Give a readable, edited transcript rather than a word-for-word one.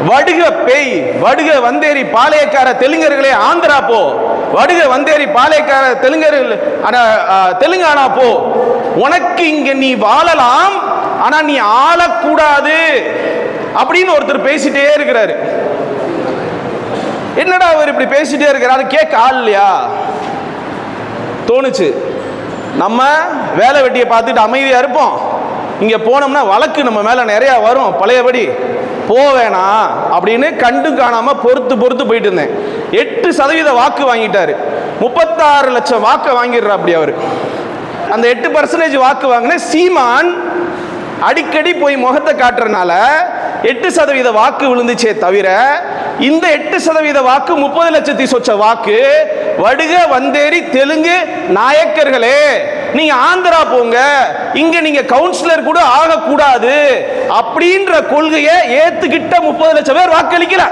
வடுக பேய், வடுக வந்தேரி பாளையக்கார தெலுங்கர்களே ஆந்திரா போ, வடுக வந்தேரி பாளையக்கார தெலுங்கர்கள் தெலுங்கானா போ, உனக்கு இங்க நீ வாழலாம் ஆனா நீ ஆளக்கூடாது அப்படின்னு ஒருத்தர் பேசிட்டே இருக்கிறாரு. என்னடா அவர் இப்படி பேசிட்டே இருக்கிறாரு, கேட்க ஆள் இல்லையா? தோணுச்சு, நம்ம வேலை வெட்டியை பார்த்துட்டு அமைதியா இருப்போம், இங்க போனோம்னா வழக்கு நம்ம மேல நிறைய வரும், பழையபடி போவேனா அப்படின்னு கண்டு காணாம பொறுத்து போயிட்டு இருந்தேன். 8% வாக்கு வாங்கிட்டாரு. 36 லட்சம் வாக்கு வாங்கிடுறா அப்படி அவரு. அந்த 8% வாக்கு வாங்கின சீமான் அடிக்கடி போய் முகத்தை காட்டுறதுனால 8% வாக்கு விழுந்துச்சே தவிர, இந்த 8% வாக்கு 30 லட்சத்தி சொச்ச வாக்கு வடுக வந்தேரி தெலுங்கு நாயக்கர்களே நீங்க ஆந்திரா போங்க, இங்க நீங்க கவுன்சிலர் கூட ஆகக்கூடாது அப்படின்ற கொள்கையை ஏத்துக்கிட்ட 30 லட்சம் பேர் வாக்களிக்கல.